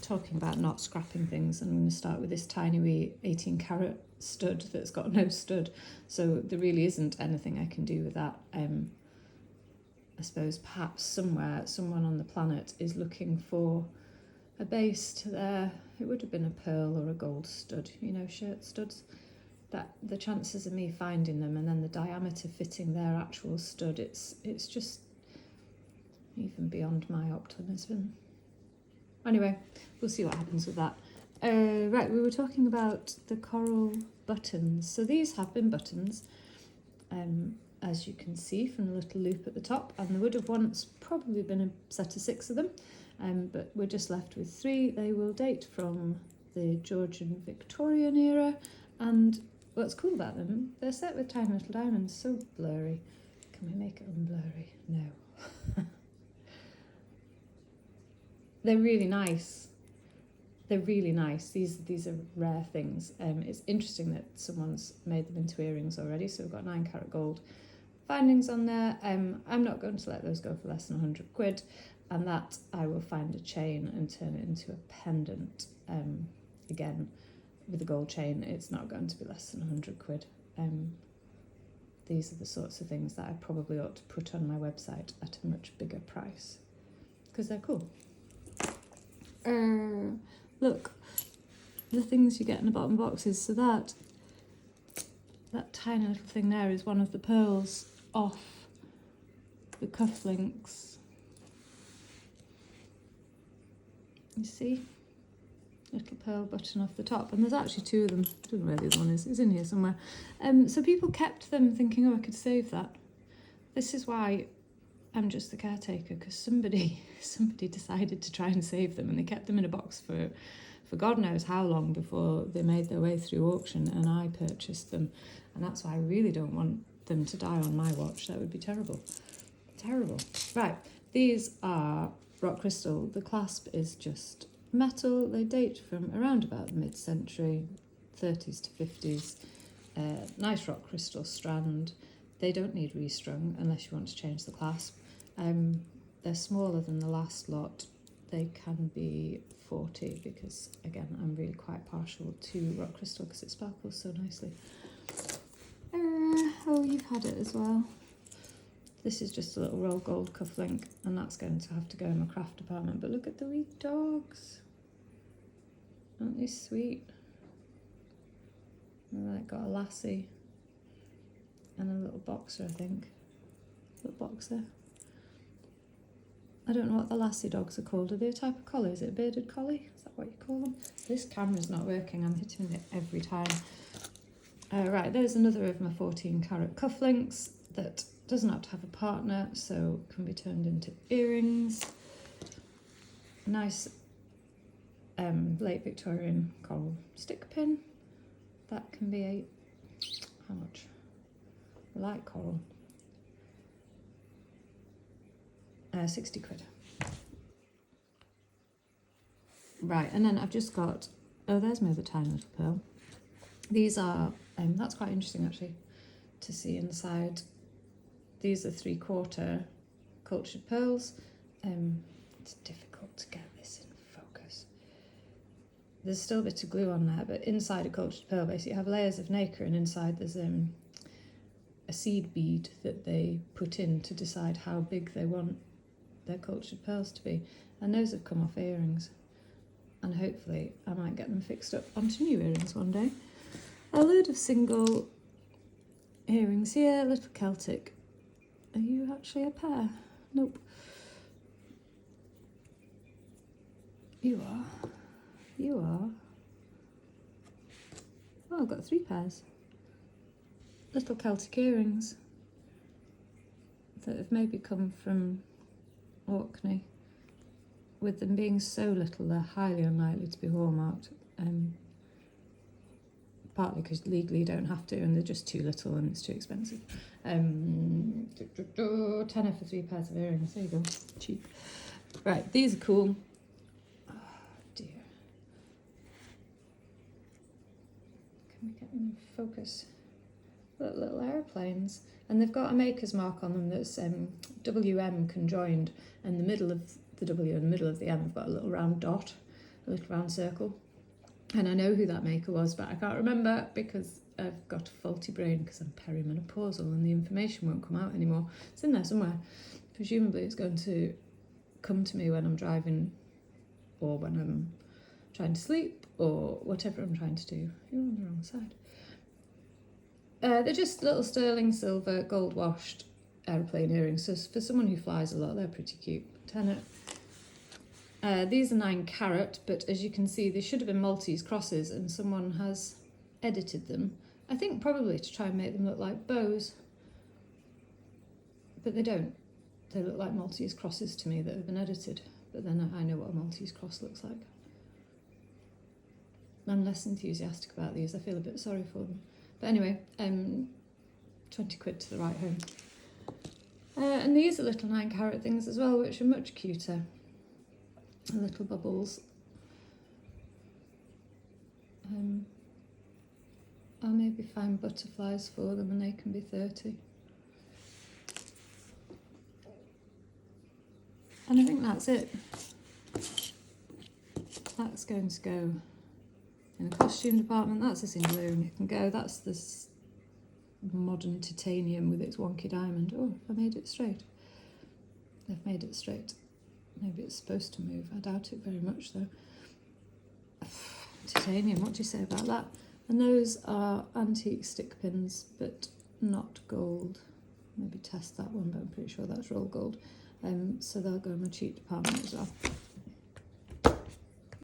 talking about not scrapping things, and I'm going to start with this tiny wee 18 carat stud that's got no stud. So there really isn't anything I can do with that. I suppose perhaps somewhere, someone on the planet is looking for a base to their, it would have been a pearl or a gold stud, you know, shirt studs. That the chances of me finding them and then the diameter fitting their actual stud, it's just even beyond my optimism. Anyway, we'll see what happens with that. Right, we were talking about the coral buttons. So these have been buttons, as you can see from the little loop at the top, and there would have once probably been a set of 6 of them, but we're just left with 3. They will date from the Georgian Victorian era, and what's cool about them, they're set with tiny little diamonds, so blurry. Can we make it unblurry? No. They're really nice. They're really nice. These are rare things. It's interesting that someone's made them into earrings already, so we've got 9 carat gold findings on there. I'm not going to let those go for less than 100 quid, and that I will find a chain and turn it into a pendant. Again, with a gold chain, it's not going to be less than 100 quid. These are the sorts of things that I probably ought to put on my website at a much bigger price, because they're cool. Look, the things you get in the bottom boxes. So that tiny little thing there is one of the pearls off the cufflinks. You see? Little pearl button off the top, and there's actually 2 of them. I don't know where the other one is. It's in here somewhere. So people kept them thinking, oh, I could save that. This is why I'm just the caretaker, because somebody decided to try and save them, and they kept them in a box for God knows how long before they made their way through auction, and I purchased them. And that's why I really don't want them to die on my watch. That would be terrible. Terrible. Right, these are rock crystal. The clasp is just metal. They date from around about the mid-century, 30s to 50s. Nice rock crystal strand. They don't need restrung unless you want to change the clasp. They're smaller than the last lot. They can be 40 because, again, I'm really quite partial to rock crystal because it sparkles so nicely. Oh, you've had it as well. This is just a little roll gold cufflink, and that's going to have to go in my craft department. But look at the wee dogs. Aren't they sweet? They've got a lassie and a little boxer, I think. Little boxer. I don't know what the lassie dogs are called. Are they a type of collie? Is it a bearded collie? Is that what you call them? This camera's not working. I'm hitting it every time. Right, there's another of my 14 carat cufflinks that doesn't have to have a partner, so can be turned into earrings. Nice late Victorian coral stick pin. That can be how much? Light coral. 60 quid. Right, and then I've just got, oh, there's my other tiny little pearl. These are, that's quite interesting actually to see inside. These are 3/4 cultured pearls. It's difficult to get this in focus. There's still a bit of glue on there, but inside a cultured pearl, basically you have layers of nacre, and inside there's a seed bead that they put in to decide how big they want their cultured pearls to be. And those have come off earrings, and hopefully I might get them fixed up onto new earrings one day. A load of single earrings here, little Celtic. Are you actually a pair? Nope. You are. You are. Oh, I've got 3 pairs. Little Celtic earrings that have maybe come from Orkney. With them being so little, they're highly unlikely to be hallmarked. Partly because legally you don't have to, and they're just too little and it's too expensive. Tenner for 3 pairs of earrings. There you go, cheap. Right, these are cool. Oh dear. Can we get them in focus? Little airplanes, and they've got a maker's mark on them that's WM conjoined, and the middle of the W and the middle of the M have got a little round dot. a little round circle. And I know who that maker was, but I can't remember because I've got a faulty brain because I'm perimenopausal and the information won't come out anymore. It's in there somewhere. Presumably it's going to come to me when I'm driving or when I'm trying to sleep or whatever I'm trying to do. You're on the wrong side. They're just little sterling silver gold washed aeroplane earrings. So for someone who flies a lot, they're pretty cute. Tenner. These are 9 carat, but as you can see, they should have been Maltese crosses and someone has edited them. I think probably to try and make them look like bows, but they don't. They look like Maltese crosses to me that have been edited, but then I know what a Maltese cross looks like. I'm less enthusiastic about these. I feel a bit sorry for them. But anyway, 20 quid to the right home. And these are little 9 carat things as well, which are much cuter. Little bubbles. I'll maybe find butterflies for them and they can be 30. And I think that's it. That's going to go in the costume department. That's a single earring it can go. That's this modern titanium with its wonky diamond. Oh, I made it straight. I've made it straight. Maybe it's supposed to move. I doubt it very much though. Titanium, what do you say about that? And those are antique stick pins, but not gold. Maybe test that one, but I'm pretty sure that's roll gold. So they'll go in my cheap department as well.